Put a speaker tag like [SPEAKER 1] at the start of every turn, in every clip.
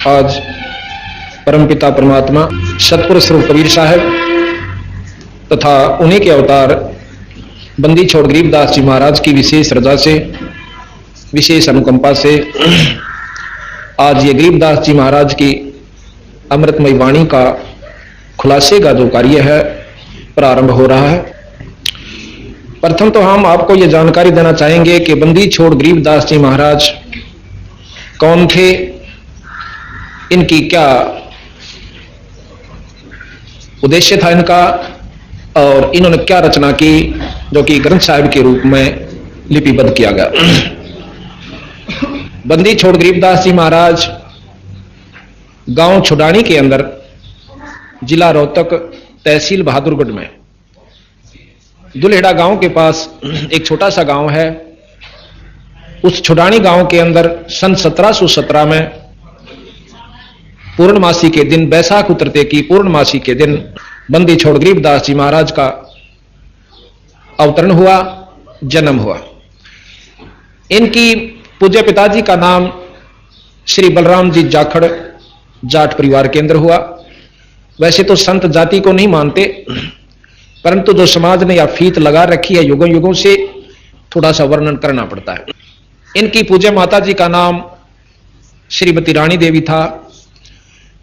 [SPEAKER 1] आज परमपिता परमात्मा सतपुरुष स्वरूप कबीर साहब तथा उन्हीं के अवतार बंदी छोड़ गरीबदास जी महाराज की विशेष रजा से, विशेष अनुकंपा से आज ये गरीबदास जी महाराज की अमृतमय वाणी का खुलासे का जो कार्य है प्रारंभ हो रहा है। प्रथम तो हम आपको ये जानकारी देना चाहेंगे कि बंदी छोड़ गरीबदास जी महाराज कौन थे, इनकी क्या उद्देश्य था इनका, और इन्होंने क्या रचना की जो कि ग्रंथ साहिब के रूप में लिपिबद्ध किया गया। बंदी छोड़ गरीबदास जी महाराज गांव छुडानी के अंदर, जिला रोहतक, तहसील बहादुरगढ़ में दुल्हेड़ा गांव के पास एक छोटा सा गांव है। उस छुडानी गांव के अंदर सन 1717 में पूर्णमासी के दिन, बैसाख उतरते की पूर्णमासी के दिन बंदी छोड़ गरीबदास जी महाराज का अवतरण हुआ, जन्म हुआ। इनकी पूज्य पिताजी का नाम श्री बलराम जी जाखड़ जाट परिवार के अंदर हुआ। वैसे तो संत जाति को नहीं मानते, परंतु जो समाज ने या फीत लगा रखी है युगों युगों से, थोड़ा सा वर्णन करना पड़ता है। इनकी पूज्य माता जी का नाम श्रीमती रानी देवी था।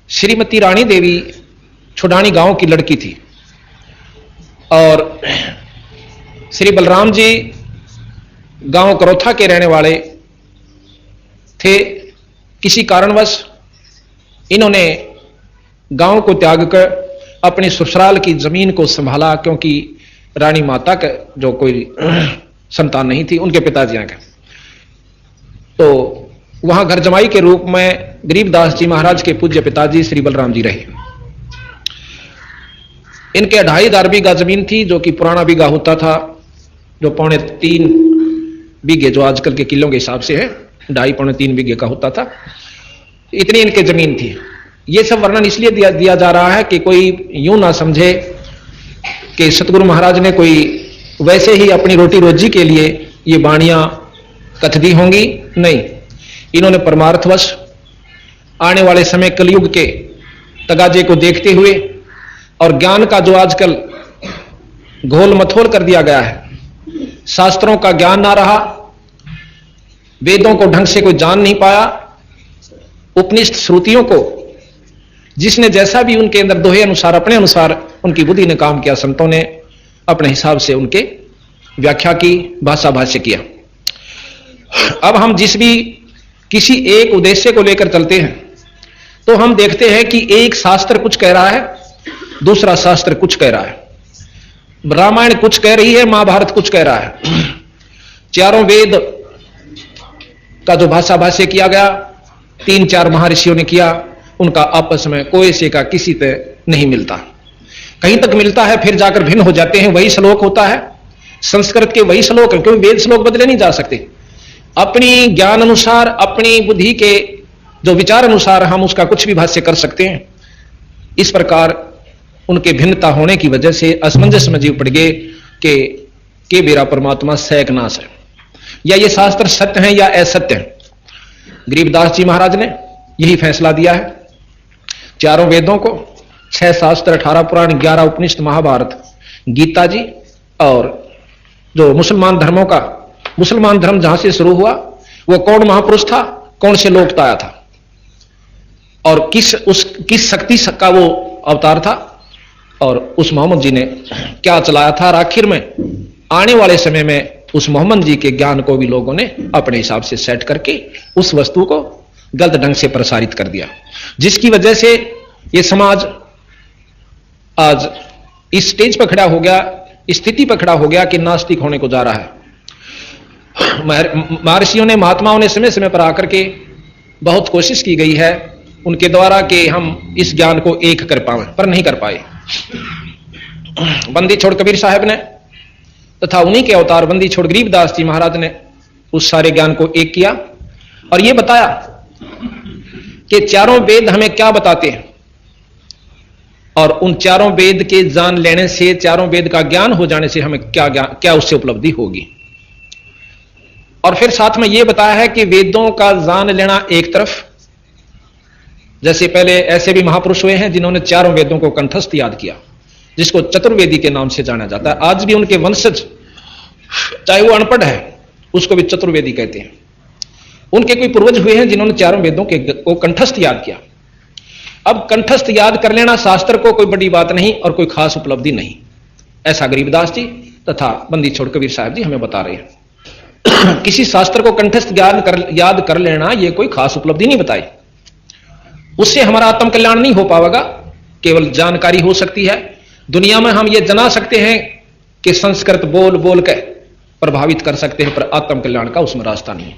[SPEAKER 1] श्रीमती रानी देवी छुडानी गांव की लड़की थी और श्री बलराम जी गांव करोथा के रहने वाले थे। किसी कारणवश इन्होंने गांव को त्याग कर अपने ससुराल की जमीन को संभाला, क्योंकि रानी माता का जो कोई संतान नहीं थी उनके पिताजी के, तो वहां घर जमाई के रूप में गरीबदास जी महाराज के पूज्य पिताजी श्री बलराम जी रहे। इनके 2.5 बीघा जमीन थी, जो कि पुराना बीघा होता था, जो 3.25 बीघे जो आजकल के किलों के हिसाब से है, 2.5-3 बीघे का होता था। इतनी इनके जमीन थी। ये सब वर्णन इसलिए दिया जा रहा है कि कोई यूं ना समझे कि सतगुरु महाराज ने कोई वैसे ही अपनी रोटी रोजी के लिए ये वाणियां कथ दी होंगी। नहीं, इन्होंने परमार्थवश आने वाले समय कलयुग के तगाजे को देखते हुए और ज्ञान का जो आजकल घोल मथोल कर दिया गया है, शास्त्रों का ज्ञान ना रहा, वेदों को ढंग से कोई जान नहीं पाया, उपनिषद श्रुतियों को जिसने जैसा भी उनके अंदर दोहे अनुसार, अपने अनुसार उनकी बुद्धि ने काम किया, संतों ने अपने हिसाब से उनके व्याख्या की, भाषा भाष्य किया। अब हम जिस भी किसी एक उद्देश्य को लेकर चलते हैं तो हम देखते हैं कि एक शास्त्र कुछ कह रहा है, दूसरा शास्त्र कुछ कह रहा है। रामायण कुछ कह रही है, महाभारत कुछ कह रहा है। चारों वेद का जो भाषा भाष्य किया गया, 3-4 महर्षियों ने किया, उनका आपस में कोई से का किसी पे नहीं मिलता। कहीं तक मिलता है, फिर जाकर भिन्न हो जाते हैं। वही श्लोक होता है, संस्कृत के वही श्लोक है, क्योंकि वेद श्लोक बदले नहीं जा सकते। अपनी ज्ञान अनुसार, अपनी बुद्धि के जो विचार अनुसार हम उसका कुछ भी भाष्य कर सकते हैं। इस प्रकार उनके भिन्नता होने की वजह से असमंजस में जीव पड़ गए कि मेरा परमात्मा सहकनाश है, या ये शास्त्र सत्य है या असत्य है। गरीबदास जी महाराज ने यही फैसला दिया है। चारों वेदों को, 6 शास्त्र, 18 पुराण, 11 उपनिषद, महाभारत, गीता जी, और जो मुसलमान धर्मों का, मुसलमान धर्म जहां से शुरू हुआ, वो कौन महापुरुष था, कौन से लोक आया था, और किस शक्ति का वो अवतार था, और उस मोहम्मद जी ने क्या चलाया था। और आखिर में आने वाले समय में उस मोहम्मद जी के ज्ञान को भी लोगों ने अपने हिसाब से सेट करके उस वस्तु को गलत ढंग से प्रसारित कर दिया, जिसकी वजह से यह समाज आज इस स्टेज पर खड़ा हो गया, स्थिति पर खड़ा हो गया कि नास्तिक होने को जा रहा है। महर्षियों ने, महात्माओं ने समय समय पर आकर के बहुत कोशिश की गई है उनके द्वारा कि हम इस ज्ञान को एक कर पाए, पर नहीं कर पाए। बंदी छोड़ कबीर साहब ने तथा उन्हीं के अवतार बंदी छोड़ गरीबदास जी महाराज ने उस सारे ज्ञान को एक किया और यह बताया कि चारों वेद हमें क्या बताते हैं, और उन चारों वेद के जान लेने से, चारों वेद का ज्ञान हो जाने से हमें क्या उससे उपलब्धि होगी। और फिर साथ में यह बताया है कि वेदों का जान लेना एक तरफ जैसे पहले ऐसे भी महापुरुष हुए हैं जिन्होंने चारों वेदों को कंठस्थ याद किया, जिसको चतुर्वेदी के नाम से जाना जाता है। आज भी उनके वंशज, चाहे वो अनपढ़ है, उसको भी चतुर्वेदी कहते हैं। उनके कोई पूर्वज हुए हैं जिन्होंने चारों वेदों को कंठस्थ याद किया। अब कंठस्थ याद कर लेना शास्त्र को कोई बड़ी बात नहीं और कोई खास उपलब्धि नहीं, ऐसा गरीबदास जी तथा बंदी छोड़ कबीर साहब जी हमें बता रहे हैं। किसी शास्त्र को कंठस्थ याद कर लेना यह कोई खास उपलब्धि नहीं बताई, उससे हमारा आत्म कल्याण नहीं हो पाएगा। केवल जानकारी हो सकती है, दुनिया में हम ये जना सकते हैं कि संस्कृत बोल बोल के प्रभावित कर सकते हैं, पर आत्म कल्याण का उसमें रास्ता नहीं है।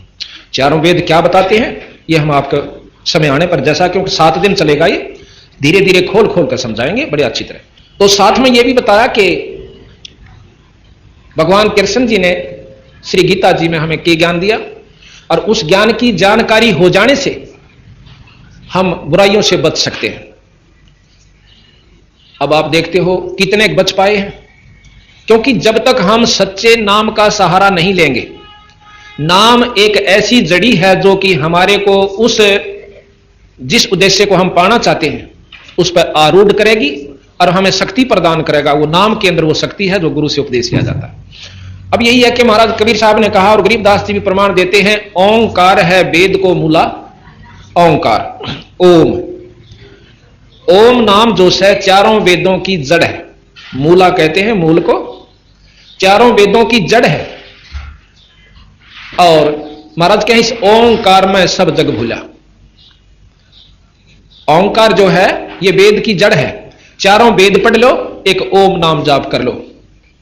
[SPEAKER 1] चारों वेद क्या बताते हैं ये हम आपको समय आने पर, जैसा क्योंकि 7 दिन चलेगा, ये धीरे धीरे खोल खोल कर समझाएंगे बड़े अच्छी तरह। तो साथ में यह भी बताया कि भगवान कृष्ण जी ने श्री गीता जी में हमें क्या ज्ञान दिया, और उस ज्ञान की जानकारी हो जाने से हम बुराइयों से बच सकते हैं। अब आप देखते हो कितने बच पाए हैं, क्योंकि जब तक हम सच्चे नाम का सहारा नहीं लेंगे, नाम एक ऐसी जड़ी है जो कि हमारे को उस जिस उद्देश्य को हम पाना चाहते हैं उस पर आरूढ़ करेगी और हमें शक्ति प्रदान करेगा। वो नाम के अंदर वो शक्ति है जो गुरु से उपदेश किया जाता है। अब यही है कि महाराज कबीर साहब ने कहा और गरीबदास जी भी प्रमाण देते हैं, ओंकार है वेद को मूला, ओंकार ओम, ओम नाम जो है चारों वेदों की जड़ है। मूला कहते हैं मूल को, चारों वेदों की जड़ है। और महाराज कहें इस ओंकार में सब जग भूला। ओंकार जो है ये वेद की जड़ है। चारों वेद पढ़ लो, एक ओम नाम जाप कर लो,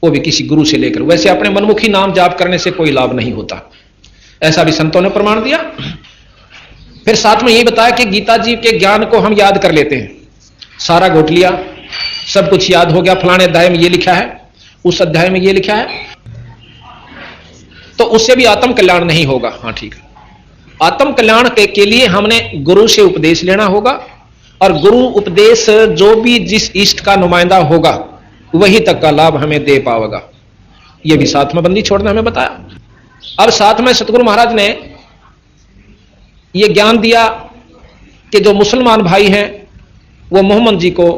[SPEAKER 1] वो भी किसी गुरु से लेकर। वैसे अपने मनमुखी नाम जाप करने से कोई लाभ नहीं होता, ऐसा भी संतों ने प्रमाण दिया। फिर साथ में यही बताया कि गीता जी के ज्ञान को हम याद कर लेते हैं, सारा घोट लिया, सब कुछ याद हो गया, फलाने अध्याय में ये लिखा है, उस अध्याय में ये लिखा है, तो उससे भी आत्म कल्याण नहीं होगा। हाँ ठीक है, आत्म कल्याण के लिए हमने गुरु से उपदेश लेना होगा, और गुरु उपदेश जो भी जिस इष्ट का नुमाइंदा होगा वही तक का लाभ हमें दे पाएगा। यह भी साथ में बंदी छोड़ना हमें बताया। अब साथ में सतगुरु महाराज ने यह ज्ञान दिया कि जो मुसलमान भाई हैं वो मोहम्मद जी को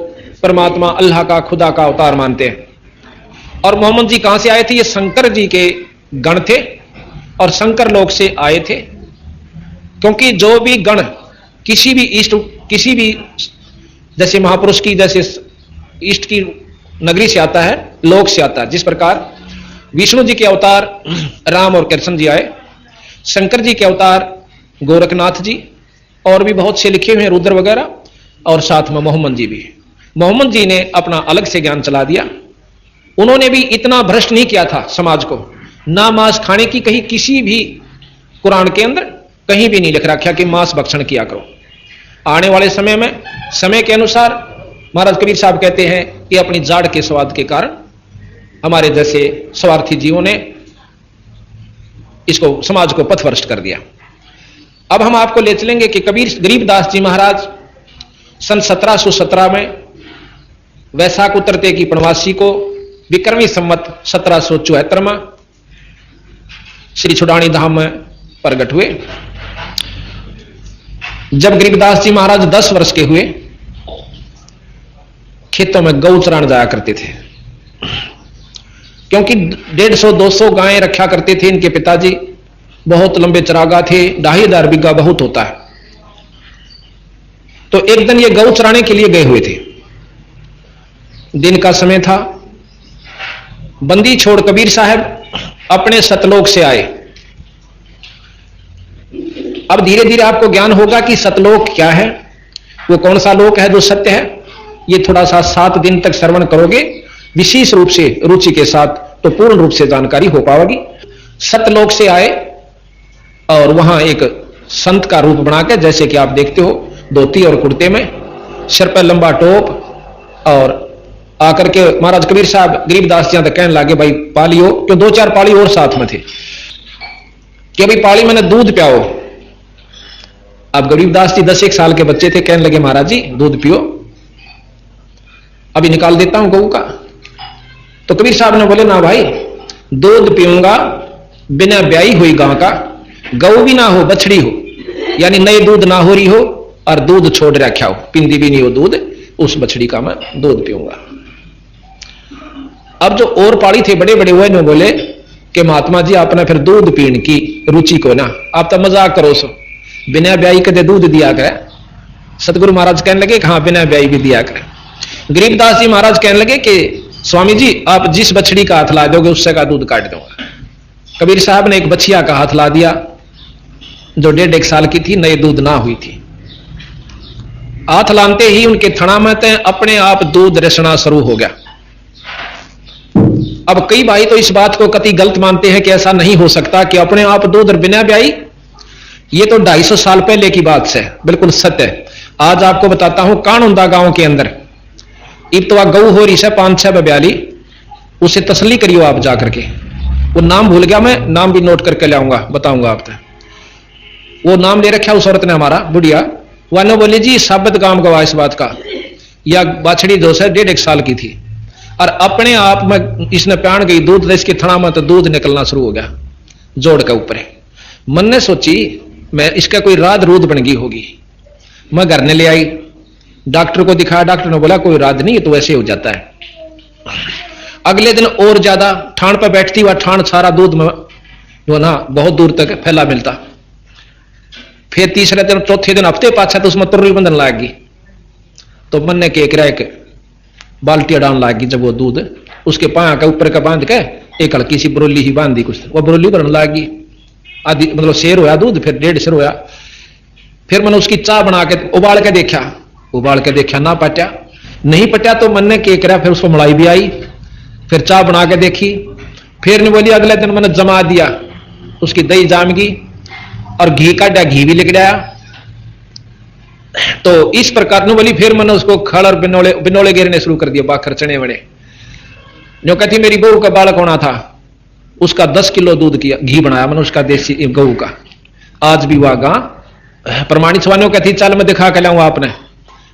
[SPEAKER 1] परमात्मा अल्लाह का खुदा का अवतार मानते हैं। और मोहम्मद जी कहां से आए थे? ये शंकर जी के गण थे और शंकर लोक से आए थे। क्योंकि जो भी गण किसी भी इष्ट, किसी भी जैसे महापुरुष की जैसे इष्ट की नगरी से आता है, लोक से आता है, जिस प्रकार विष्णु जी के अवतार राम और कृष्ण जी आए, शंकर जी के अवतार गोरखनाथ जी, और भी बहुत से लिखे हुए हैं रुद्र वगैरह, और साथ में मोहम्मद जी भी। मोहम्मद जी ने अपना अलग से ज्ञान चला दिया। उन्होंने भी इतना भ्रष्ट नहीं किया था समाज को, ना मांस खाने की कहीं किसी भी कुरान के अंदर कहीं भी नहीं लिख रखा कि मांस भक्षण किया करो। आने वाले समय में समय के अनुसार महाराज कबीर साहब कहते हैं कि अपनी जाड़ के स्वाद के कारण हमारे जैसे स्वार्थी जीवों ने इसको समाज को पथभ्रष्ट कर दिया। अब हम आपको ले चलेंगे कि कबीर गरीबदास जी महाराज सन 1717 में वैशाख उतरते की पूर्णवासी को विक्रमी संवत 1774 में श्री छुड़ानी धाम में प्रकट हुए। जब गरीबदास जी महाराज 10 वर्ष के हुए, खेतों में गौ चराने जाया करते थे, क्योंकि 150-200 गायें रखा करते थे इनके पिताजी, बहुत लंबे चरागा थे, 2500 बीघा बहुत होता है। तो एक दिन ये गौ चराने के लिए गए हुए थे, दिन का समय था। बंदी छोड़ कबीर साहब अपने सतलोक से आए। अब धीरे धीरे आपको ज्ञान होगा कि सतलोक क्या है, वो कौन सा लोक है जो सत्य है। ये थोड़ा सा 7 दिन तक श्रवण करोगे विशेष रूप से रुचि के साथ, तो पूर्ण रूप से जानकारी हो पाएगी। सतलोक से आए और वहां एक संत का रूप बनाकर, जैसे कि आप देखते हो, धोती और कुर्ते में, सिर पर लंबा टोप, और आकर के महाराज कबीर साहब गरीबदास जी तक कहने लगे, भाई पाली हो, क्यों 2-4 पाली और साथ में थे कि भाई पाली मैंने दूध पियाओ। अब गरीबदास जी 10-1 साल के बच्चे थे, कहने लगे महाराज जी दूध पियो, अभी निकाल देता हूं गऊ का। तो कबीर साहब ने बोले, ना भाई, दूध पीऊंगा बिना ब्याई हुई गां का, गऊ भी ना हो बछड़ी हो, यानी नए दूध ना हो रही हो और दूध छोड़ रखा हो, पिंदी भी नहीं हो दूध, उस बछड़ी का मैं दूध पीऊंगा। अब जो और पाड़ी थे बड़े बड़े, वो बोले कि महात्मा जी आपने फिर दूध पीने की रुचि को ना, आप तो मजाक करो सो, बिना ब्याई कदे दूध दिया करे। सतगुरु महाराज कहने लगे कि हाँ बिना ब्याई भी दिया करे। गरीबदास जी महाराज कहने लगे कि स्वामी जी आप जिस बछड़ी का हाथ ला दोगे उससे का दूध काट दूंगा। कबीर साहब ने एक बछिया का हाथ ला दिया जो 1.5 साल की थी, नए दूध ना हुई थी। हाथ लाते ही उनके थना में अपने आप दूध रिसना शुरू हो गया। अब कई भाई तो इस बात को कति गलत मानते हैं कि ऐसा नहीं हो सकता कि अपने आप दूध बिना ब्याई, ये तो 250 साल पहले की बात है, बिल्कुल सत्य है। आज आपको बताता हूं कानूंदा गांव के अंदर इब्तवा गऊ हो रही है 5-6 ब्याली, उसे तसली करियो आप जाकर के। वो नाम भूल गया मैं, नाम भी नोट करके लाऊंगा, बताऊंगा आप तक। वो नाम ले रखा उस औरत ने, हमारा बुढ़िया, वानो बोले जी साबित काम गवा इस बात का, या बाछड़ी जो है 1.5 साल की थी और अपने आप में इसने प्यान गई दूध, इसके थना में तो दूध निकलना शुरू हो गया जोड़ के ऊपर। मन ने सोची मैं इसका कोई राध रूद बन गई होगी। मैं घर ने ले आई, डॉक्टर को दिखाया, डॉक्टर ने बोला कोई राध नहीं, तो ऐसे हो जाता है। अगले दिन और ज्यादा ठाण पर बैठती हुआ, ठाण सारा दूध में जो ना बहुत दूर तक फैला मिलता। फिर तीसरे दिन, चौथे दिन, हफ्ते पाछा तो उसमें तुर्री बंधन लागी। तो मन ने केक रह बाल्टियां डालने लागी। जब वो दूध उसके पाया के ऊपर का बांध के एक हल्की सी बरोली ही बांधी, कुछ वो बरोली बनने लागी। आदि मतलब शेर होया दूध, फिर 1.5 शेर होया। फिर मैंने उसकी चाह बना के उबाल के देखा, ना पटा, नहीं पटा तो मन ने केक रहा। फिर उसको मलाई भी आई, फिर चाह बना के देखी। फिर नहीं बोली, अगले दिन मैंने जमा दिया, उसकी दही जाम गई और घी काटा, घी भी लिख आया। तो इस प्रकार ने बोली। फिर मैंने उसको खड़ और बिनोले गिरने शुरू कर दिया, बाखर चने बने। जो कहती मेरी बहू का बालक होना था, उसका 10 किलो दूध किया, घी बनाया मैंने उसका, देसी गऊ का। आज भी वह गा प्रमाणित सवानियों कहती चल मैं दिखा के लाऊंगा आपने।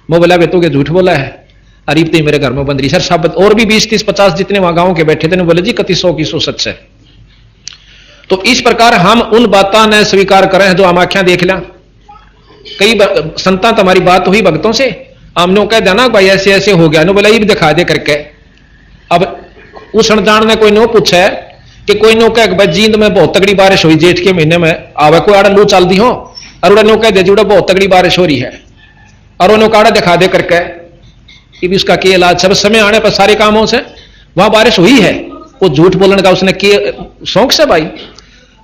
[SPEAKER 1] मैं बोला बे तू के झूठ बोला है, अरीब ते मेरे घर में बंद रही सर साबित। और भी 20, 30, 50 जितने वहां गांव के बैठे थे, बोले जी कति 100 की 100 सच है। तो इस प्रकार हम उन बातों ने स्वीकार करें जो हम आख्या देख लिया। कई संता तुम्हारी बात हुई भक्तों से, हमने कह देना भाई ऐसे ऐसे हो गया, बोला ये भी दिखा दे करके। अब उस अनजान ने कोई नो पूछा है कि कोई नो कह जींद में बहुत तगड़ी बारिश हुई जेठ के महीने में, आवे कोई आड़ा लू चल दी हो और उड़ा नो कह दे जुड़ा बहुत तगड़ी बारिश हो रही है और उन्होंने काड़ा दिखा दे करके। ये भी उसका के इलाज सब समय आने पर सारे कामों से वहां बारिश हुई है, वो झूठ बोलने का उसने के शौक से भाई।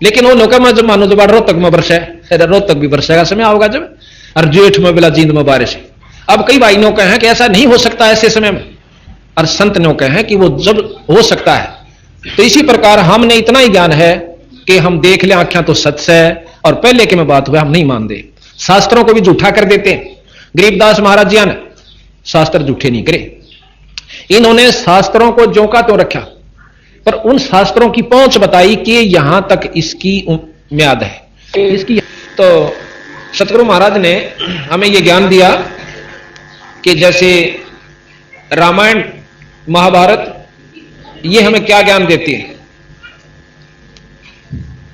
[SPEAKER 1] लेकिन वो नौका में जब मानो जब रोहतक में बरसा है, रोहतक भी बरसेगा समय आओगा जब, और जेठ में बिला जींद में बारिश है। अब कई भाई नौका है कि ऐसा नहीं हो सकता ऐसे समय में, और संत नौका है कि वो जब हो सकता है। तो इसी प्रकार हमने इतना ही ज्ञान है कि हम देख ले आंखें तो सच है, और पहले के में बात हुआ हम नहीं मानते, शास्त्रों को भी झूठा कर देते हैं। गरीबदास महाराज जी ने शास्त्र झूठे नहीं करे, इन्होंने शास्त्रों को जोका तो रखा, पर उन शास्त्रों की पहुंच बताई कि यहां तक इसकी म्याद है इसकी। तो सतगुरु महाराज ने हमें यह ज्ञान दिया कि जैसे रामायण महाभारत ये हमें क्या ज्ञान देती है।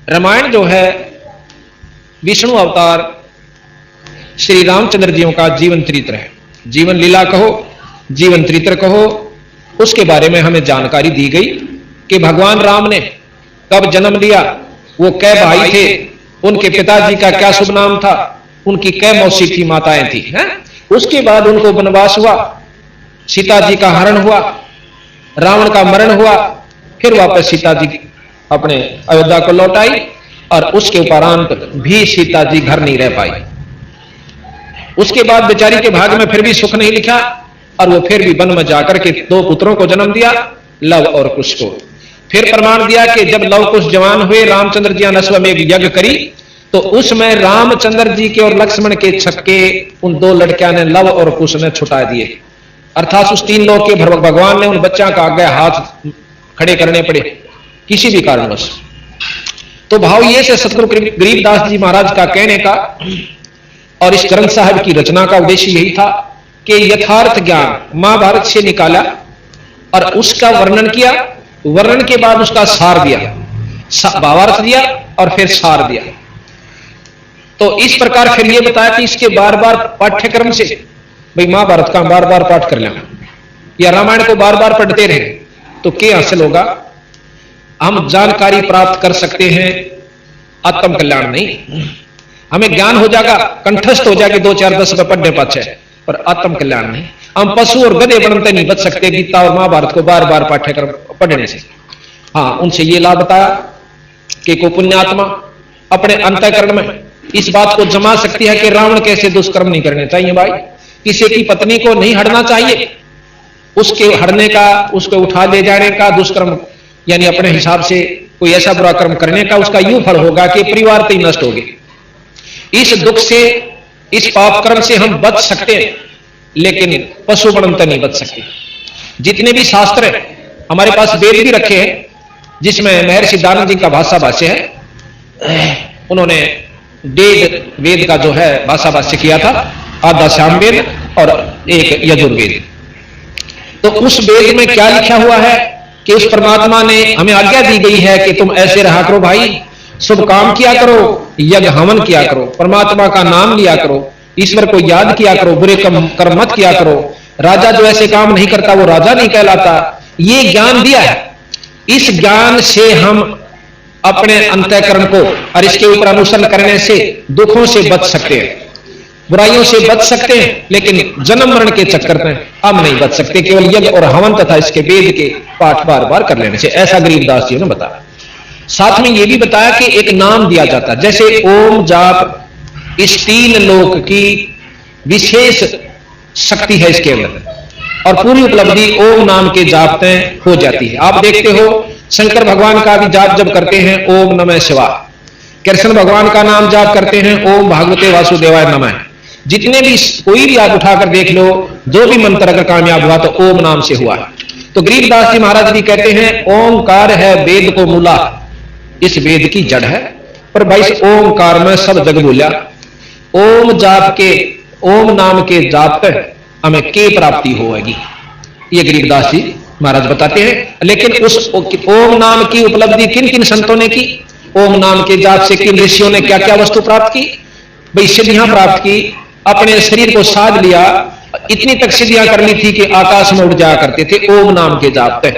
[SPEAKER 1] रामायण जो है विष्णु अवतार श्री रामचंद्र जियों का जीवन चरित्र है। जीवन लीला कहो, जीवन चरित्र कहो, उसके बारे में हमें जानकारी दी गई कि भगवान राम ने कब जन्म लिया, वो कै भाई थे, उनके पिताजी का क्या शुभ नाम था, उनकी कै मौसी थी, माताएं थी, हैं? उसके बाद उनको वनवास हुआ, सीता जी का हरण हुआ, रावण का मरण हुआ, फिर वापस सीता जी अपने अयोध्या को लौट आई, और उसके उपरांत भी सीता जी घर नहीं रह पाई। उसके बाद बेचारी के भाग्य में फिर भी सुख नहीं लिखा, और वो फिर भी वन में जाकर के 2 पुत्रों को जन्म दिया, लव और कुश को। फिर प्रमाण दिया कि जब लव कुश जवान हुए, रामचंद्र जी ने अश्वमेध यज्ञ करी, तो उसमें रामचंद्र जी के और लक्ष्मण के छक्के उन 2 लड़कियां ने लव और कुश ने छुटा दिए। अर्थात उस 3 लोग के भगवान ने उन बच्चा का आगे हाथ खड़े करने पड़े किसी भी कारणवश। तो भाव ये से सतगुरु गरीबदास जी महाराज का कहने का और इस ग्रंथ साहिब की रचना का उद्देश्य यही था कि यथार्थ ज्ञान महाभारत से निकाला और उसका वर्णन किया, वर्णन के बाद उसका सार दिया, भावार्थ दिया और फिर सार दिया। तो इस प्रकार फिर ये बताया कि इसके बार बार पाठ्यक्रम से, भाई महाभारत का बार बार पाठ कर लेना या रामायण को बार बार पढ़ते रहे तो क्या हासिल होगा? हम जानकारी प्राप्त कर सकते हैं, आत्म कल्याण नहीं। हमें ज्ञान हो जाएगा, कंठस्थ हो जाएगी 2 4 10 रुपए पढ़ने पाछे, पर आत्म कल्याण नहीं। हम पशु और गधे बनते नहीं बच सकते गीता और महाभारत को बार बार पाठ्यक्रम पढ़ने से। हाँ, उनसे ये लाभ बताया कि को पुण्यात्मा अपने अंतःकरण में इस बात को जमा सकती है कि रावण कैसे दुष्कर्म नहीं करने चाहिए। भाई, किसी की पत्नी को नहीं हड़ना चाहिए, उसके हड़ने का, उसको उठा ले जाने का दुष्कर्म यानी अपने हिसाब से कोई ऐसा बुरा कर्म करने का उसका यूं फल होगा कि परिवार ही नष्ट होगी। इस दुख से, इस पाप कर्म से हम बच सकते हैं, लेकिन पशु बनते नहीं बच सकते। जितने भी शास्त्र है हमारे पास, वेद भी रखे हैं जिसमें महर्षि दानव जी का भाषा भाष्य है। उन्होंने वेद का जो है भाषा भाष्य किया था, आधा सामवेद और एक यजुर्वेद। तो उस वेद में क्या लिखा हुआ है कि उस परमात्मा ने हमें आज्ञा दी गई है कि तुम ऐसे रहा करो भाई, शुभ काम किया करो, यज्ञ हवन किया करो, परमात्मा का नाम लिया करो, ईश्वर को याद किया करो, बुरे कर्म मत किया करो। राजा जो ऐसे काम नहीं करता वो राजा नहीं कहलाता। ये ज्ञान दिया है। इस ज्ञान से हम अपने अंतःकरण को और इसके ऊपर अनुसरण करने से दुखों से बच सकते हैं, बुराइयों से बच सकते हैं, लेकिन जन्म मरण के चक्कर में हम नहीं बच सकते केवल यज्ञ और हवन तथा इसके वेद के पाठ बार बार कर लेने से। ऐसा गरीबदास जी ने बताया। साथ में यह भी बताया कि एक नाम दिया जाता है, जैसे ओम जाप इस 3 लोक की विशेष शक्ति है इसके अंदर, और पूरी उपलब्धि ओम नाम के जाप में हो जाती है। आप देखते हो शंकर भगवान का भी जाप जब करते हैं ओम नमः शिवाय, कृष्ण भगवान का नाम जाप करते हैं ओम भागवते वासुदेवाय नमः। जितने भी कोई भी आप उठाकर देख लो, जो भी मंत्र अगर कामयाब हुआ तो ओम नाम से हुआ है। तो गरीबदास जी महाराज भी कहते हैं ओंकार है वेद को मूला, इस वेद की जड़ है। पर भाई इस ओंकार में सब जग बोलिया। ओम जाप के, ओम नाम के जाप पे हमें के प्राप्ति होगी, ये गरीबदास जी महाराज बताते हैं। लेकिन उस ओम नाम की उपलब्धि किन किन संतों ने की, ओम नाम के जाप से किन ऋषियों ने क्या क्या वस्तु प्राप्त की? भाई सिद्धियां प्राप्त की, अपने शरीर को साध लिया, इतनी तक सिद्धियां कर ली थी कि आकाश में उड़ जाया करते थे ओम नाम के जाप पे।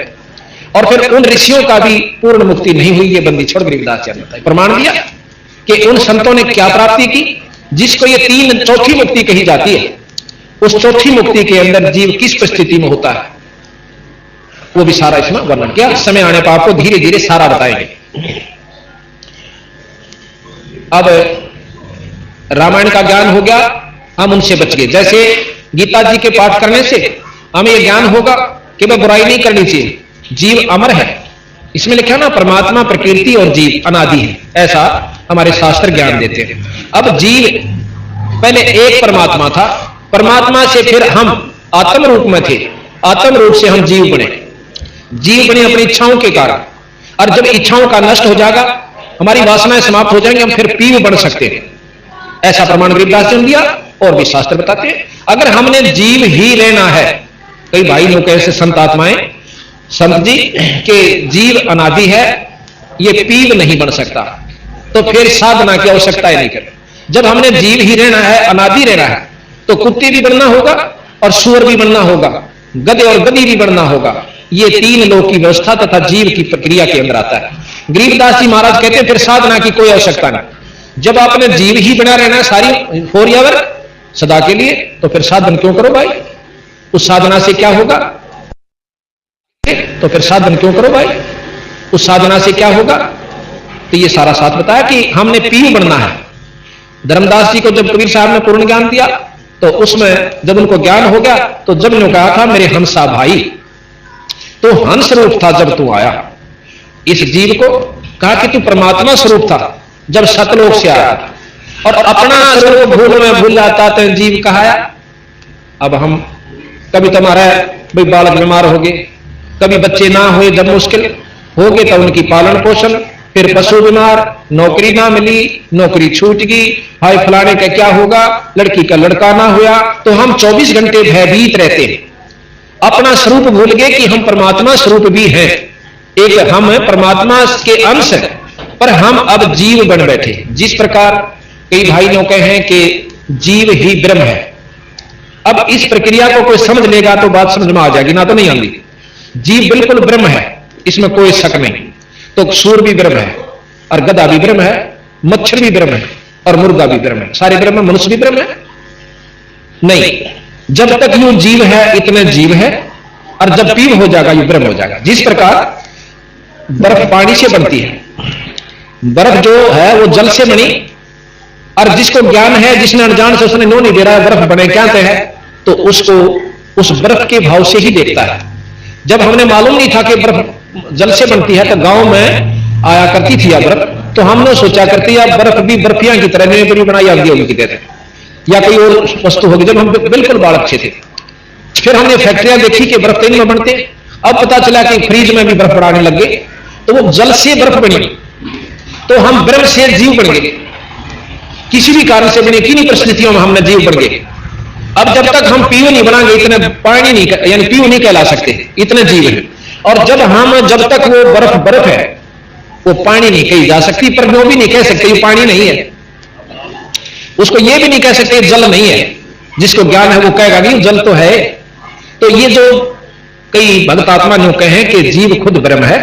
[SPEAKER 1] और फिर उन ऋषियों का भी पूर्ण मुक्ति नहीं हुई, ये बंदी छोड़ गरीबदास जी ने प्रमाण दिया कि उन संतों ने क्या प्राप्ति की, जिसको ये 3 चौथी मुक्ति कही जाती है। उस चौथी मुक्ति के अंदर जीव किस परिस्थिति में होता है वो भी सारा इसमें वर्णन किया। समय आने पर आपको धीरे धीरे सारा बताएंगे। अब रामायण का ज्ञान हो गया, हम उनसे बच गए। जैसे गीता जी के पाठ करने से हमें यह ज्ञान होगा कि वह बुराई नहीं करनी चाहिए, जीव अमर है। इसमें लिखा ना परमात्मा प्रकृति और जीव अनादि है, ऐसा हमारे शास्त्र ज्ञान देते हैं। अब जीव पहले एक परमात्मा था, परमात्मा से फिर हम आत्म रूप में थे, आत्म रूप से हम जीव बने। जीव बने अपनी इच्छाओं के कारण, और जब इच्छाओं का नष्ट हो जाएगा, हमारी वासनाएं समाप्त हो जाएंगी, हम फिर पीव बन सकते हैं। ऐसा प्रमाण गरीबदास जी ने दिया और भी शास्त्र बताते हैं। अगर हमने जीव ही रहना है, कई भाई लोग ऐसे संत आत्माएं संत जी के जीव अनादि है, ये पीव नहीं बन सकता, तो फिर साधना की आवश्यकता ही नहीं कर। जब हमने जीव ही रहना है, अनादि रहना है, तो कुत्ते भी बनना होगा और सूअर भी बनना होगा, गधे और गधी भी बनना होगा। ये 3 लोक की व्यवस्था तथा जीव की प्रक्रिया के अंदर आता है। गरीबदास जी महाराज कहते हैं फिर साधना की कोई आवश्यकता नहीं। जब आपने जीव ही बना रहना है सारी फॉरएवर सदा के लिए, तो फिर साधन क्यों करो भाई? उस साधना से क्या होगा? तो फिर साधन क्यों करो भाई? उस साधना से क्या होगा? तो ये सारा साथ बताया कि हमने पीव बनना है। धर्मदास जी को जब कबीर साहब ने पूर्ण ज्ञान दिया, तो उसमें जब उनको ज्ञान हो गया, तो जब ने कहा था मेरे हंसा भाई, तो हंस रूप था जब तू आया। इस जीव को कहा कि तू परमात्मा स्वरूप था जब सतलोक से आया, और अपना स्वरूप भूल में भूल जाता तो जीव कहाया। अब हम कभी तुम्हारा भाई बालक बीमार हो गए, कभी बच्चे ना हुए जब मुश्किल हो गए तो उनकी पालन पोषण, फिर पशु बीमार, नौकरी ना मिली, नौकरी छूट गई, भाई फलाने का क्या होगा, लड़की का लड़का ना हुआ, तो हम 24 घंटे भयभीत रहते हैं। अपना स्वरूप भूल गए कि हम परमात्मा स्वरूप भी हैं। एक हम परमात्मा के अंश हैं, पर हम अब जीव बन बैठे। जिस प्रकार कई भाई लोग कहे हैं कि जीव ही ब्रह्म है। अब इस प्रक्रिया को कोई समझ लेगा तो बात समझ में आ जाएगी, ना तो नहीं आती। जीव बिल्कुल ब्रह्म है, इसमें कोई शक नहीं। तो सूर भी ब्रह्म है और गधा भी ब्रह्म है, मच्छर भी ब्रह्म है और मुर्गा भी ब्रह्म है, सारे ब्रह्म। मनुष्य भी ब्रह्म है नहीं, जब तक यूं जीव है इतने जीव है, और जब पीव हो जाएगा यूं ब्रह्म हो जाएगा। जिस प्रकार बर्फ पानी से बनती है, बर्फ जो है वो जल से बनी, और जिसको ज्ञान है, जिसने अनजान से उसने नो नहीं दे रहा है बर्फ बने क्या है, तो उसको उस बर्फ के भाव से ही देखता है। जब हमने मालूम नहीं था कि बर्फ जल से बनती है, तो गांव में आया करती थी यह बर्फ, तो हमने सोचा करती है बर्फ भी बर्फियां की तरह नहीं बड़ी बनाई आती होगी कितने या कोई और वस्तु होगी। जब हम बिल्कुल बालक थे, फिर हमने फैक्ट्रियां देखी कि बर्फ तेल में बनते, अब पता चला कि फ्रीज में भी बर्फ बनाने लग गए, तो वो जल से बर्फ बनी। तो हम ब्रह्म से जीव बन गए, किसी भी कारण से बने, किन्हीं परिस्थितियों में हमने जीव बन गए। अब जब तक हम पीव नहीं बनाएंगे इतने पानी नहीं, यानी पीव नहीं कहला सकते, इतने जीव हैं। और जब तक वो बर्फ है, वो पानी नहीं कही जा सकती, पर वो भी नहीं कह सकते ये पानी नहीं है, उसको ये भी नहीं कह सकते जल नहीं है। जिसको ज्ञान है वो कहेगा नहीं जल तो है। तो ये जो कई भक्त आत्मा जो कहें कि जीव खुद ब्रह्म है,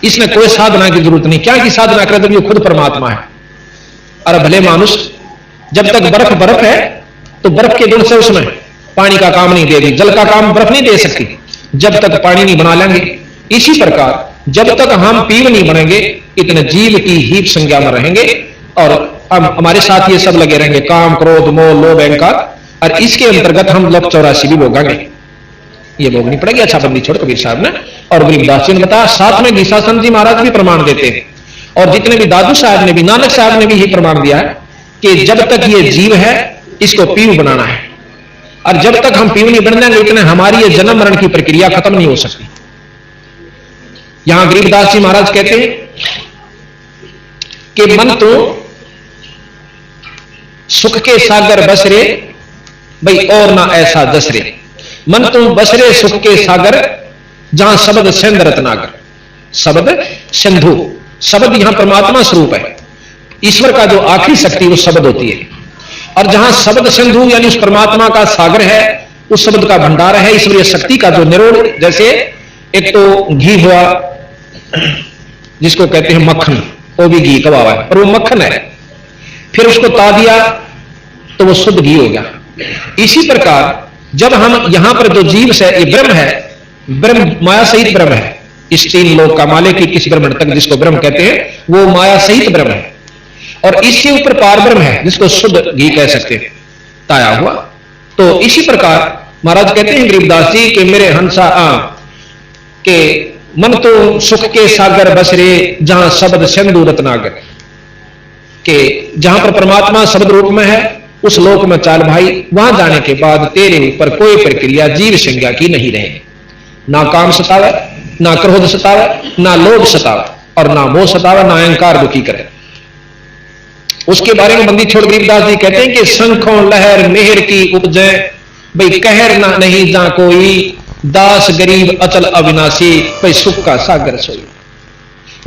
[SPEAKER 1] इसमें कोई साधना की जरूरत नहीं। क्या की साधना करे जब ये खुद परमात्मा है। और भले मानुष जब तक बर्फ है तो बर्फ के गुण से उसमें पानी का काम नहीं देगी, जल का काम बर्फ नहीं दे सकती जब तक पानी नहीं बना लेंगे। इसी प्रकार जब तक हम पीव नहीं बनेंगे इतने जीव की ही संज्ञा में रहेंगे, और हम हमारे साथ ये सब लगे रहेंगे, काम क्रोध मोह लोभ अहंकार, और इसके अंतर्गत हम लोग 84 भी भोगेंगे। ये भोगनी पड़ेगी। अच्छा बंदी छोड़ कबीर साहब ने और गरीबदास जी ने बताया, साथ में गीसासन जी महाराज भी प्रमाण देते हैं, और जितने भी दादू साहब ने भी, नानक साहब ने भी यही प्रमाण दिया है कि जब तक ये जीव है इसको पीव बनाना है, और जब तक हम पीव नहीं बन जाएंगे इतने हमारी ये जन्म मरण की प्रक्रिया खत्म नहीं हो सकती। यहां गरीबदास जी महाराज कहते हैं कि मन तो सुख के सागर बस रे भाई और ना ऐसा दस रे। मन तो बस रे सुख के सागर जहां शब्द सिंध रत्नागर। शब्द सिंधु, शब्द यहां परमात्मा स्वरूप है, ईश्वर का जो आखिरी शक्ति वो शब्द होती है। और जहां शब्द सिंधु यानी उस परमात्मा का सागर है, उस शब्द का भंडार है, ईश्वरीय शक्ति का जो निरोध, जैसे एक तो घी हुआ जिसको कहते हैं मक्खन, वो भी घी कबावा है पर वो मक्खन है, फिर उसको ता दिया तो वो शुद्ध घी हो गया। इसी प्रकार जब हम यहां पर जो जीव से ये ब्रह्म है, ब्रह्म माया सहित ब्रह्म है, इस 3 लोक का मालिक की किसी ब्रह्म तक जिसको ब्रह्म कहते हैं वो माया सहित ब्रह्म है, और इससे ऊपर पार ब्रह्म है जिसको शुद्ध घी कह सकते हैं, ताया हुआ। तो इसी प्रकार महाराज कहते हैं गरीबदास जी कि मेरे हंसा के मन तो सुख के सागर बस रे जहां शब्द सिंधु रत्नागर, के जहां पर परमात्मा शब्द रूप में है उस लोक में चाल भाई, वहां जाने के बाद तेरे ऊपर कोई प्रक्रिया जीव संज्ञा की नहीं रहेगी। ना काम सतावे, ना क्रोध सतावे, ना लोभ सतावे, और ना मोह सतावे, ना अहंकार दुखी करे। उसके बारे में बंदी छोड़ गरीबदास जी कहते हैं कि शंखों लहर मेहर की उपजे भाई कहर ना नहीं जा कोई, दास गरीब अचल अविनाशी भाई सुख का सागर सोई।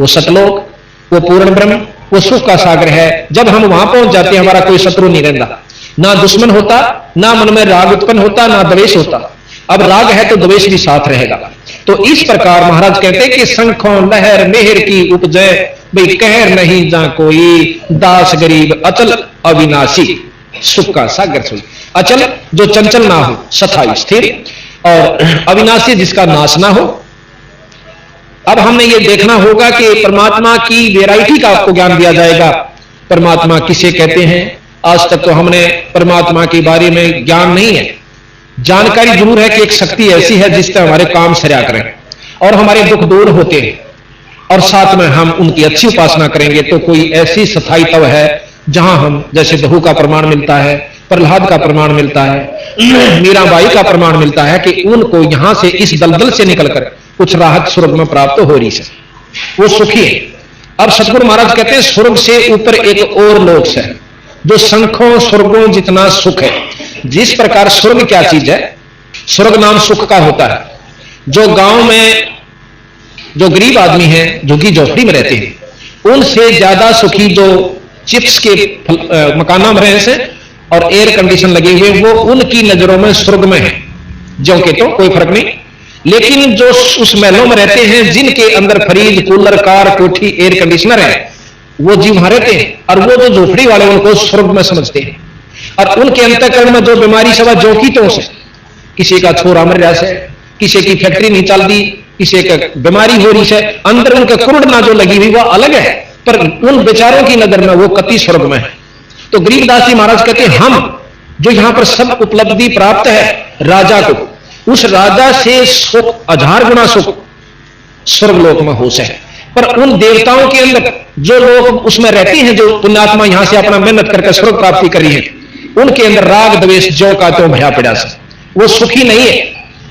[SPEAKER 1] वो सतलोक, वो पूर्ण ब्रह्म, वो सुख का सागर है। जब हम वहां पहुंच जाते हैं हमारा कोई शत्रु नहीं रहता, ना दुश्मन होता, ना मन में राग उत्पन्न होता, ना द्वेष होता। अब राग है तो द्वेष भी साथ रहेगा। तो इस प्रकार महाराज कहते हैं कि शंखों लहर मेहर की उपजे भाई कहर नहीं जा कोई, दास गरीब अचल अविनाशी सुख का सागर सोई। अचल जो चंचल ना हो, सथाई स्थिर, और अविनाशी जिसका नाश ना हो। अब हमने ये देखना होगा कि परमात्मा की वैरायटी का आपको ज्ञान दिया जाएगा। परमात्मा किसे कहते हैं, आज तक तो हमने परमात्मा के बारे में ज्ञान नहीं है। जानकारी जरूर है कि एक शक्ति ऐसी है जिससे हमारे काम सरया करें और हमारे दुख दूर होते हैं, और साथ में हम उनकी अच्छी उपासना करेंगे तो कोई ऐसी स्थायी तव है जहां हम, जैसे बहू का प्रमाण मिलता है, प्रहलाद का प्रमाण मिलता है, मीराबाई का प्रमाण मिलता है कि उनको यहां से इस दलदल से निकलकर कुछ राहत स्वर्ग में प्राप्त हो रही है, वो सुखी है। अब सतगुरु महाराज कहते हैं स्वर्ग से ऊपर एक और लोक है जो शंखों स्वर्गों जितना सुख है। जिस प्रकार स्वर्ग क्या चीज है, स्वर्ग नाम सुख का होता है। जो गांव में जो गरीब आदमी है, झुग्गी झोपड़ी में रहते हैं, उनसे ज्यादा सुखी जो चिप्स के मकानों में रहे से और एयर कंडीशन लगे हुए, वो उनकी नजरों में स्वर्ग में है, जो के तो कोई फर्क नहीं। लेकिन जो उस महलों में रहते हैं जिनके अंदर फ्रिज, कूलर, कार, कोठी, एयर कंडीशनर है, वो जीव वहां रहते हैं, और वो जो झोपड़ी वाले उनको स्वर्ग में समझते हैं। और उनके अंतःकरण में जो बीमारी सवा जो की तो से, किसी का छोरा मर रहा है, किसी की फैक्ट्री नहीं चलती, किसी का बीमारी हो रही है, अंदर उनका कुरुड़ना जो लगी हुई वह अलग है, पर उन बेचारों की नजर में वो कति स्वर्ग में है। तो गरीबदास जी महाराज कहते हैं हम जो यहां पर सब उपलब्धि प्राप्त है राजा को, उस राजा से सुख 1000 गुना सुख स्वर्गलोक में हो से है। पर उन देवताओं के अंदर जो लोग उसमें रहते हैं, जो पुण्यात्मा यहां से अपना मेहनत करके स्वर्ग प्राप्ति करी है, उनके अंदर राग द्वेष जो का तो भया पड़ा से, वो सुखी नहीं है।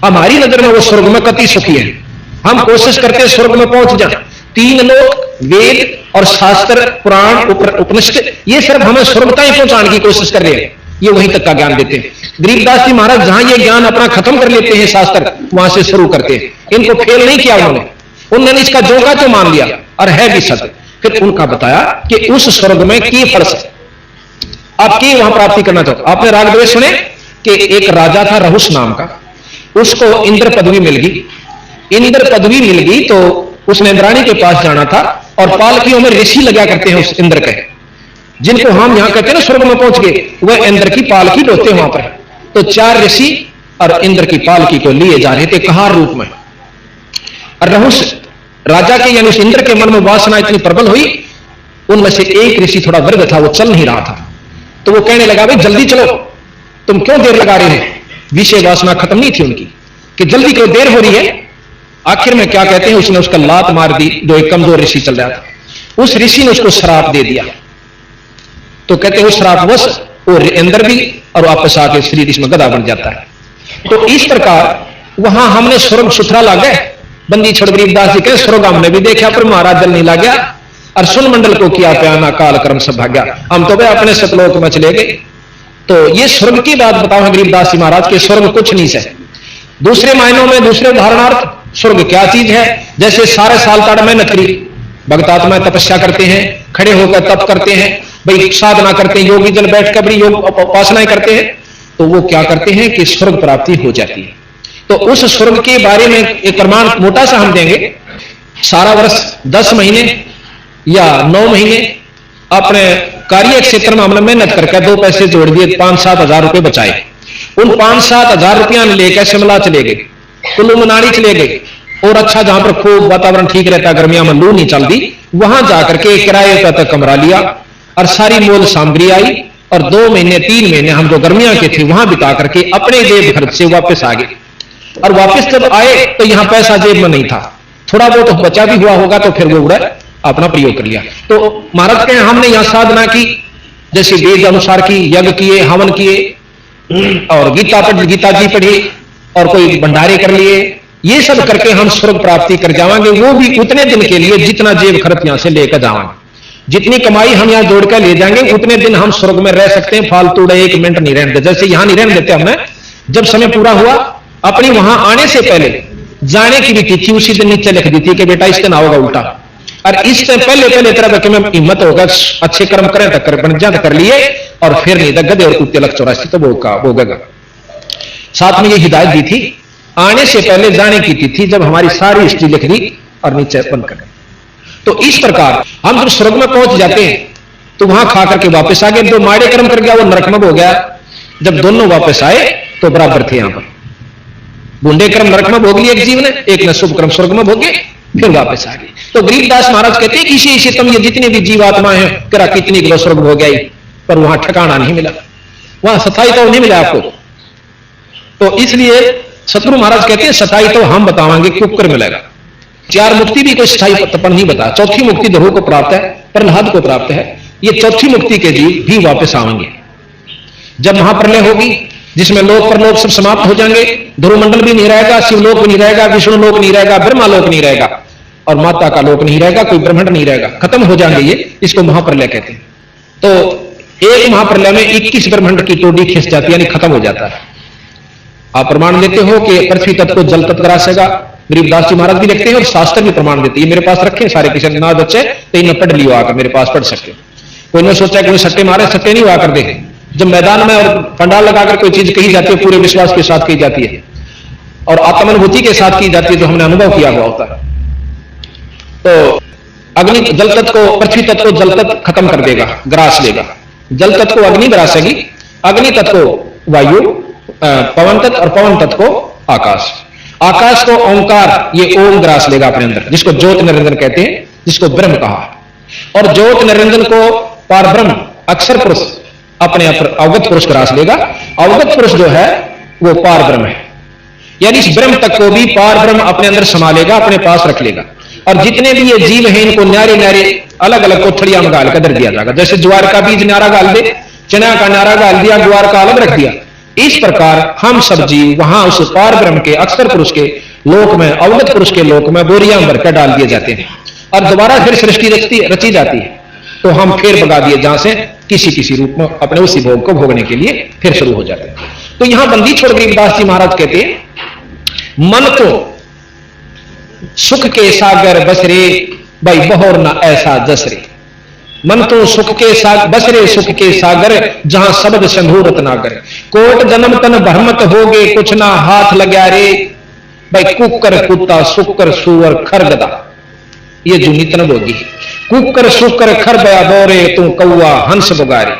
[SPEAKER 1] हमारी नजर में वो स्वर्ग में कति सुखी है। हम कोशिश करते हैं स्वर्ग में पहुंच जाए। 3 लोक, वेद और शास्त्र, पुराण, उपनिषद, ये सिर्फ हमें स्वर्ग तक पहुंचाने की कोशिश कर रहे हैं, ये वहीं तक का ज्ञान देते हैं। गरीबदास जी महाराज जहां ये ज्ञान अपना खत्म कर लेते हैं, शास्त्र वहां से शुरू करते हैं। इनको फेल नहीं किया उन्होंने इसका जो का तो मान लिया और है भी सत्य। फिर उनका बताया कि उस स्वर्ग में की फल से आप की वहां प्राप्ति करना चाहो। आपने राग द्वेष सुने कि एक राजा था रहुस नाम का, उसको इंद्र पदवी मिल गई। इंद्र पदवी मिल गई तो उसने इंद्राणी के पास जाना था, और पालकियों में ऋषि लगा करते हैं उस इंद्र के, जिनको हम यहां कहते हैं ना स्वर्ग में पहुंच गए, वह इंद्र की पालकी ढोते वहां पर। तो 4 ऋषि और इंद्र की पालकी को लिए जा रहे थे कहार रूप में। और रहुस राजा के यानी इंद्र के मन में वासना इतनी प्रबल हुई, उनमें से एक ऋषि थोड़ा वृद्ध था, वो चल नहीं रहा था। तो वो कहने लगा भाई जल्दी चलो, तुम क्यों देर लगा रहे हो। विषय वासना खत्म नहीं थी उनकी कि जल्दी क्यों देर हो रही है। आखिर में क्या कहते हैं, उसने उसका लात मार दी जो एक कमजोर ऋषि चल रहा था। उस ऋषि ने उसको श्राप दे दिया। तो कहते हैं उस श्रापवश वो इंद्र भी और वापस आके शरीर इसमें गधा बन जाता है। तो इस प्रकार वहां हमने स्वर्ग सुथरा ला गए। बंदी छोड़ गरीबदास जी के स्वर्ग हमने भी देखा, पर महाराज जल नहीं ला गया, और सुन मंडल को किया प्याना काल कर्म सब भाग्या, हम तो भाई अपने सतलोक में चले गए। तो ये स्वर्ग की बात बताओ गरीबदास जी महाराज के, स्वर्ग कुछ नहीं है। दूसरे मायनों में, दूसरे उदाहरणार्थ स्वर्ग क्या चीज है। जैसे सारे साल ताड़ मेहनत करी, भक्तात्मा तपस्या करते हैं, खड़े होकर तप करते हैं, भाई साधना करते हैं, योगी जन बैठ कर भी योग उपासनाएं करते हैं, तो वो क्या करते हैं कि स्वर्ग प्राप्ति हो जाती है। तो उस स्वर्ग के बारे में एक प्रमाण मोटा सा हम देंगे। सारा वर्ष 10 महीने या 9 महीने अपने कार्य क्षेत्र में हमने मेहनत करके 2 पैसे जोड़ दिए, 5-7 हजार रुपए बचाए। उन 5-7 हजार रुपया लेकर शिमला चले गए, कुल्लू मनाली चले गए, और अच्छा जहां पर खूब वातावरण ठीक रहता, गर्मियों में लू नहीं चलती, वहां जाकर के किराए तक कमरा लिया और सारी मूल सामग्री आई, और 2 महीने 3 महीने हम जो गर्मियों के थे वहां बिता करके अपने जेब खर्च से वापस आ गए। और वापस जब आए तो यहां पैसा जेब में नहीं था, थोड़ा बहुत बचा भी हुआ होगा, तो फिर वो उड़ा अपना प्रयोग कर लिया। तो महाराज कहें हमने यहां साधना की, जैसे वेद अनुसार की, यज्ञ किए, हवन किए, और गीता जी पढ़ी, और कोई भंडारे कर लिए, ये सब करके हम स्वर्ग प्राप्ति कर जाएंगे। वो भी उतने दिन के लिए जितना जेब खर्च यहां से लेकर जाएंगे, जितनी कमाई हम यहां जोड़ कर ले जाएंगे, उतने दिन हम स्वर्ग में रह सकते हैं। फालतू 1 मिनट नहीं रहने देते, जैसे यहां नहीं रहने देते हमें। जब समय पूरा हुआ, अपनी वहां आने से पहले जाने की भी तिथि उसी दिन नीचे लिख दी थी कि बेटा इस दिन आओगा उल्टा, और इससे पहले तरह कि मैं हिम्मत होगा अच्छे कर्म करें तक कर बन जा कर लिए, और फिर नहीं तो गधे और कुत्ते लग 84 तो भोगेगा। साथ में ये हिदायत दी थी आने से पहले जाने की तिथि, जब हमारी सारी हिस्ट्री लिख दी और नीचे बंद कर। तो इस प्रकार हम जब स्वर्ग में पहुंच जाते हैं तो वहां खा करके वापस आ गए। जो माड़े कर्म कर गया वो नरक में हो गया, जब दोनों वापस आए तो बराबर थे। यहां पर बूंदे कर्म नरक में भोग लिए एक जीव ने, एक ने शुभ कर्म स्वर्ग में भोगे, फिर वापस आ गए। तो गरीबदास महाराज कहते हैं इसी इसी तुम ये जितने भी जीवात्मा है करा कितनी किलो स्वर्ग हो गया, पर वहां ठिकाना नहीं मिला, वहां सफाई तो नहीं मिला आपको। तो इसलिए सतगुरु महाराज कहते हैं सफाई तो हम बतावांगे क्यों कर मिलेगा। 4 मुक्ति भी कोई स्थायी तपन नहीं बता। चौथी मुक्ति ध्रुव को प्राप्त है, प्रहलाद को प्राप्त है। ये चौथी मुक्ति के जीव भी वापस आएंगे जब महाप्रलय होगी, जिसमें लोक परलोक सब समाप्त हो जाएंगे। ध्रुव मंडल भी नहीं रहेगा, शिवलोक भी नहीं रहेगा, विष्णु लोक नहीं रहेगा, ब्रह्मा लोक नहीं रहेगा, और माता का लोक नहीं रहेगा, कोई ब्रह्मांड नहीं रहेगा, खत्म हो जाएंगे। ये इसको महाप्रलय कहते हैं। तो एक महाप्रलय में 21 ब्रह्मांड की टोडी खिंच जाती है, यानी खत्म हो जाता है। आप प्रमाण देते हो कि पृथ्वी तत्व को जल तत्व ग्रासेगा, गरीबदास जी महाराज भी लिखते हैं और शास्त्र भी प्रमाण देते हैं। मेरे पास रखे सारे किसी ना बच्चे तो इन्हें पढ़ लियो, आकर मेरे पास पढ़ सकते। कोई ने सोचा कि सट्टे मारे, सट्टे नहीं हुआ करते हैं। जब मैदान में और पंडाल लगाकर कोई चीज कही जाती है, पूरे विश्वास के साथ कही जाती है और आत्मानुभूति के साथ की जाती है, जो हमने अनुभव किया हुआ होता है। तो अग्नि जल तत्व को, पृथ्वी तत्व को जल तत्व खत्म कर देगा, ग्रास लेगा। जल तत्व को अग्नि ग्रासेगी, अग्नि तत्व को वायु, पवन तत्व और पवन तत्व को आकाश। आकाश को ओंकार, ये ओम ग्रास लेगा अपने अंदर, जिसको ज्योत निरंजन कहते हैं, जिसको ब्रह्म कहा। और ज्योत निरंजन को पार ब्रह्म अक्षर पुरुष अपने अवगत पुरुष ग्रास लेगा। अवगत पुरुष जो है वो पार ब्रह्म है, यानी इस ब्रह्म तक को भी पार ब्रह्म अपने अंदर समा लेगा, अपने पास रख लेगा। और जितने भी ये जीव हैं, इनको न्यारे न्यारे अलग अलग कोठड़ियां में गाल कर दर दिया जाएगा। जैसे ज्वार का बीज न्यारा गाल दे, चना का न्यारा गाल दिया, ज्वार का अलग रख दिया। इस प्रकार हम सब जीव वहां उस पार ब्रह्म के अक्षर पुरुष के लोक में, अवगत पुरुष के लोक में बोरियां भर कर डाल दिए जाते हैं और दोबारा फिर सृष्टि रची जाती है। तो हम फिर भगा दिए जहां से किसी किसी रूप में अपने उसी भोग को भोगने के लिए फिर शुरू हो जाते हैं। तो यहां बंदी छोड़ गरीबदास जी महाराज कहते हैं, मन तो सुख के सागर बसरे, भाई बहोर ना ऐसा जसरे। मन तो सुख के सागर बसरे, सुख के सागर, जहां शब्द संधूरत नागर। कोट जन्म तन भ्रमत होगे, कुछ ना हाथ लग्या रे। भाई कुकर कुत्ता, सुकर सुअर, खर गदा, ये जूनी तन होगी। कुकर सुकर खर बया बोरे, तू कौआ हंस बुगारे।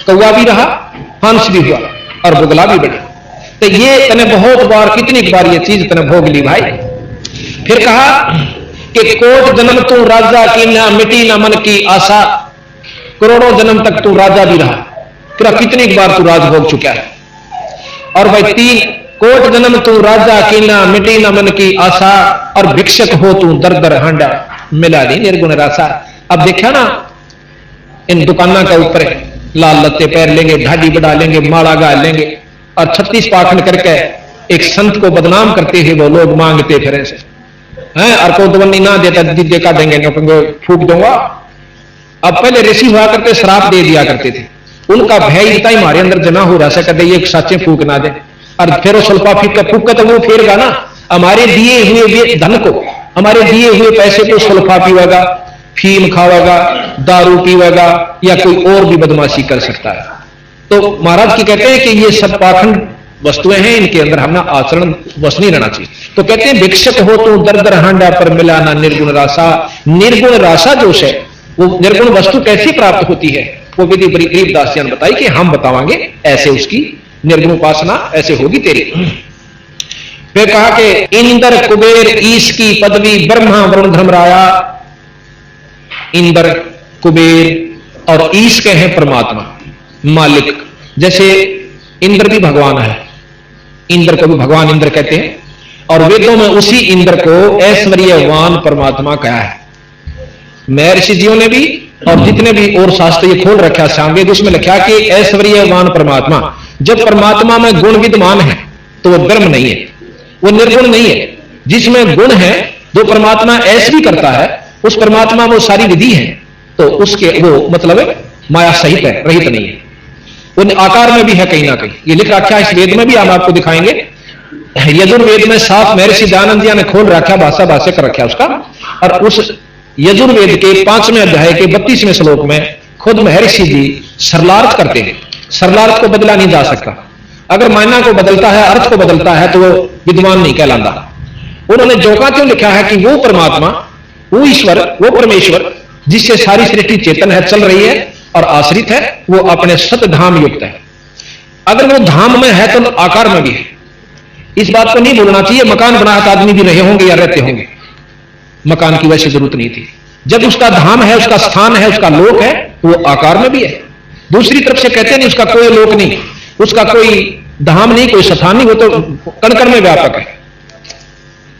[SPEAKER 1] कौआ भी रहा, हंस भी हुआ और बुगला भी बढ़ा। तो ये तने बहुत बार, कितनी बार ये चीज तने भोग ली भाई। फिर कहा कि कोट जन्म तू राजा की, ना मिटी ना मन की आशा। करोड़ों जन्म तक तू राजा भी रहा, फिर कितनी बार तू राज भोग चुका है। और भाई 3 कोट जन्म तू राजा की, ना मिटी ना मन की आशा। और भिक्षक हो तू दर दर हांडा, मिला नहीं निर्गुण रासा। अब देखा ना इन दुकाना के ऊपर लाल लत्ते पैर लेंगे, ढाडी बढ़ा लेंगे, माला गाल लेंगे और 36 पाखंड करके एक संत को बदनाम करते हैं वो लोग मांगते फिर ऐसे हैं। और को दवन्नी ना देता दीदे का देंगे, फूक दूंगा। अब पहले ऋषि हुआ करते श्राप दे दिया करते थे, उनका भय इतना ही हमारे अंदर जमा हो रहा है, ये साचे फूक ना दे। और फिर सल्फा फूक तो वो फेरगा ना, हमारे दिए हुए धन को, हमारे दिए हुए पैसे को सल्फा पीवेगा, फीम खावेगा, दारू पीवेगा या कोई और भी बदमाशी कर सकता है। तो महाराज की कहते हैं कि ये सब पाखंड वस्तुएं हैं, इनके अंदर हमने आचरण बस नहीं रहना चाहिए। तो कहते हैं भिक्षक हो तो दर दर हांडा, पर मिला ना निर्गुण रासा। निर्गुण रासा जो है, वो निर्गुण वस्तु कैसे प्राप्त होती है, वो विधि बड़ी गरीबदास जी ने बताई कि हम बतावांगे ऐसे उसकी निर्गुण उपासना ऐसे होगी तेरी। फिर कहा कि इंद्र कुबेर ईश की पदवी, ब्रह्मा वरुण धर्मराया। इंद्र कुबेर और ईश के हैं परमात्मा मालिक। जैसे इंद्र भी भगवान है, इंद्र को भी भगवान इंद्र कहते हैं और वेदों में उसी इंद्र को ऐश्वर्यवान परमात्मा कहा है। महर्षि जियों ने भी और जितने भी और शास्त्र ये खोल रखा सामवेद, उसमें लिखा कि ऐश्वर्यवान परमात्मा। जब परमात्मा में गुण विद्यमान है तो वो ब्रह्म नहीं है, वो निर्गुण नहीं है। जिसमें गुण है, जो परमात्मा ऐश भी करता है, उस परमात्मा वो सारी विधि है, तो उसके वो मतलब माया सहित है, रहित नहीं है। उन आकार में भी है कहीं ना कहीं, ये लिख रखा है इस वेद में भी, हम आपको दिखाएंगे। यजुर्वेद में साफ महर्षि दयानंद जी ने खोल रखा, भाषा भाष्य कर रखा उसका। और उस यजुर्वेद के 5वें अध्याय के 32वें श्लोक में खुद महर्षि जी सरलार्थ करते हैं। सरलार्थ को बदला नहीं जा सकता। अगर मायना को बदलता है, अर्थ को बदलता है, तो वो विद्वान नहीं कहलाता। उन्होंने जोका क्यों लिखा है कि वो परमात्मा, वो ईश्वर, वो परमेश्वर जिससे सारी सृष्टि चेतन है, चल रही है और आश्रित है, वो अपने सत धाम युक्त है। अगर वो धाम में है तो आकार में भी है। इस बात को नहीं बोलना चाहिए मकान बनाता आदमी भी रहे होंगे या रहते होंगे, मकान की वैसे जरूरत नहीं थी। जब उसका धाम है, उसका स्थान है, उसका लोक है, वो आकार में भी है। दूसरी तरफ से कहते नहीं उसका कोई लोक नहीं, उसका कोई धाम नहीं, कोई स्थान नहीं, वो तो कण-कण में व्यापक है।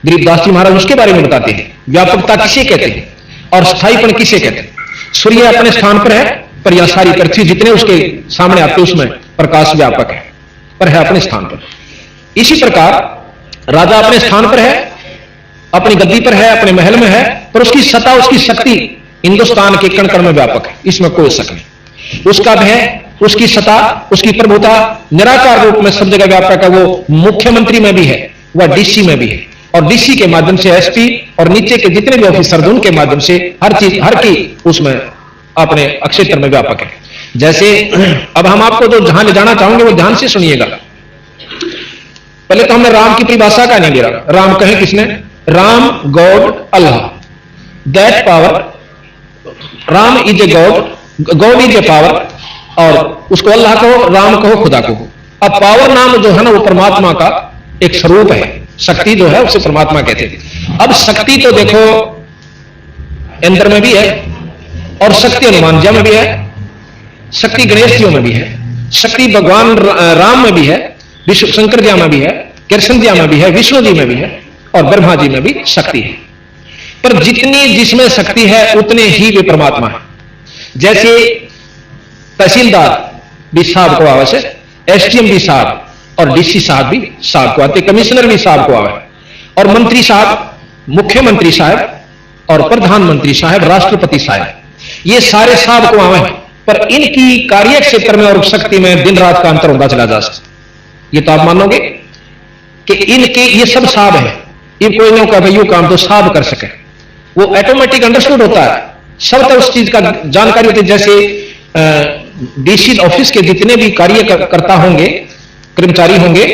[SPEAKER 1] गरीबदास जी महाराज उसके बारे में बताते हैं, व्यापकता किसे कहते हैं और स्थायीपन किसे कहते हैं। सूर्य अपने स्थान पर है, पर यह सारी पृथ्वी जितने उसके सामने आते उसमें प्रकाश व्यापक है, पर है अपने स्थान पर। इसी प्रकार राजा अपने स्थान पर है, अपनी गद्दी पर है, अपने महल में है, पर उसकी सत्ता, उसकी शक्ति हिंदुस्तान के कण कण में व्यापक है, इसमें कोई शक नहीं। उसका भय, उसकी सत्ता, उसकी प्रभुता निराकार रूप में सब जगह व्यापक है। वो मुख्यमंत्री में भी है, वह डीसी में भी है, और डीसी के माध्यम से एसपी और नीचे के जितने भी ऑफिसर उनके माध्यम से हर चीज, हर की उसमें अपने क्षेत्र में व्यापक है। जैसे अब हम आपको तो जहां ले जाना चाहोगे वो ध्यान से सुनिएगा। पहले तो हमने राम की परिभाषा का नहीं लिया। राम कहे किसने? Ram, God, Allah, that power. Ram is a god, God is a power, और उसको अल्लाह कहो, राम कहो, खुदा कहो। अब पावर नाम जो है ना वो परमात्मा का एक स्वरूप है, शक्ति जो है उसे परमात्मा कहते हैं। अब शक्ति तो देखो इंद्र में भी है, और शक्ति हनुमान जी में भी है, शक्ति गणेश जी में भी है, शक्ति भगवान राम में भी है, विष्णु शंकर जी में भी है, कृष्ण जी में भी है, विष्णु जी में भी है, और ब्रह्मा जी में भी शक्ति है। पर जितनी जिसमें शक्ति है उतने ही वे परमात्मा है। जैसे तहसीलदार भी साहब को आवे, एसडीएम भी साहब, और डीसी साहब भी साहब को आते, कमिश्नर भी साहब को आवे, और मंत्री साहब, मुख्यमंत्री साहब, और प्रधानमंत्री साहब, राष्ट्रपति साहब, ये सारे साहब को आवे। पर इनकी कार्य क्षेत्र में और शक्ति में दिन रात का अंतर होता चला जा सकता। ये तो आप मानोगे कि इनके ये सब साहब है। ये कोई नहीं कहा भाई काम तो साहब कर सके, वो ऑटोमेटिक अंडरस्टूड होता है, सब तो उस चीज का जानकारी होती है। जैसे डीसी ऑफिस के जितने भी कार्यकर्ता होंगे, कर्मचारी होंगे,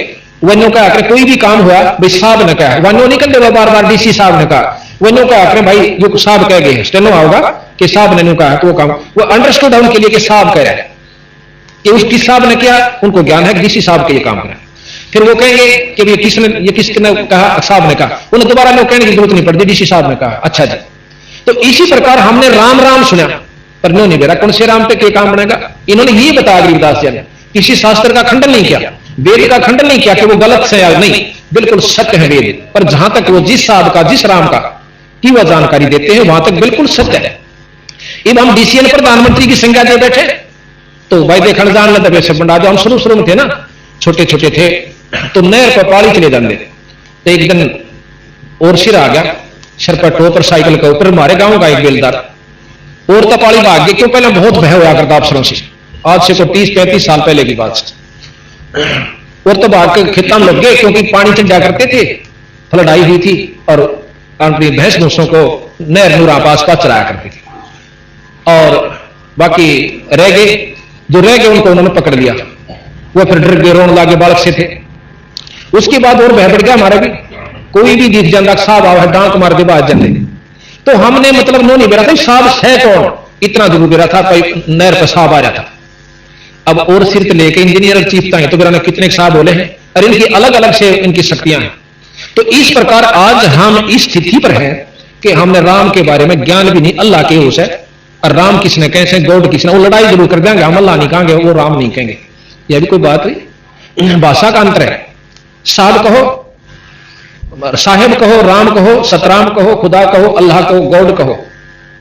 [SPEAKER 1] वह का आकर कोई भी काम हुआ भाई साहब ने कहा, वह नहीं कर बार बार डीसी साहब ने कहा, वह का आकर भाई जो साहब कह गए, स्टेनो होगा कि साहब ने कहा, तो वो काम वो अंडरस्टूड है उनके लिए कि साहब कह रहा है, कि उसकी साहब ने किया, उनको ज्ञान है कि डीसी साहब के लिए काम करा। फिर वो कहेंगे कि ये किसने कहा, साहब ने कहा, उन्हें दोबारा लोग कहने की जरूरत नहीं पड़ती, डीसी साहब ने कहा, अच्छा जी। तो इसी प्रकार हमने राम राम सुना, पर नो नहीं बेरा कौन से राम पे क्या काम बनेगा। इन्होंने ये बताया गरीबदास जी ने, किसी शास्त्र का खंडन नहीं किया, वेद का खंडन नहीं किया कि वो गलत से या नहीं, बिल्कुल सत्य है वेद। पर जहां तक वो जिस साहब का, जिस राम का की वह जानकारी देते हैं वहां तक बिल्कुल सत्य है। अब हम डीसीएन प्रधानमंत्री की संज्ञा दे बैठे तो भाई देखा जान लेते वैसे बंडा जो हम शुरू में थे ना, छोटे छोटे थे तो नहर पर पाली चले जाते। तो एक दिन और सिर आ गया, सर पर टोपर साइकिल के ऊपर, हमारे गांव का एक बेलदार और तो पाली भाग गए, क्यों पहले बहुत भय हुआ करता अफसरों से, आज से तो 30-35 साल पहले की बात। और तो भाग के खेतों में लग गए, क्योंकि पानी चल जाया करते थे, फ्लड हुई थी, और अपनी भैंस भूसों को नहर नूर आस पास चलाया करती थी। और बाकी रह गए, जो रह गए उनको उन्होंने पकड़ लिया, वो फिर डर गए, रोने लागे, बालक से थे। उसके बाद और भय बढ़ गया हमारा भी, कोई भी दिख जाता साहब आवा डांक मार दे बात जल्दी। तो हमने मतलब नो नहीं बेरा था साहब है कौन, इतना जरूर बेरा था नहर पर साहब आ रहा था। अब और सिर्फ लेके इंजीनियर चीफता है तो बेरा ने कितने साहब बोले हैं, और इनकी अलग अलग से इनकी शक्तियां हैं। तो इस प्रकार आज हम इस स्थिति पर हैं कि हमने राम के बारे में ज्ञान भी नहीं, अल्लाह के होश है, और राम किसने कैसे, गॉड किसने, वो लड़ाई जरूर कर देंगे, हम अल्लाह नहीं कहेंगे, वो राम नहीं कहेंगे, यह भी कोई बात हुई। भाषा का अंतर है, साहब कहो, साहेब कहो, राम कहो, सतराम कहो, खुदा कहो, अल्लाह कहो, गॉड कहो,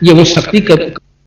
[SPEAKER 1] ये वो शक्ति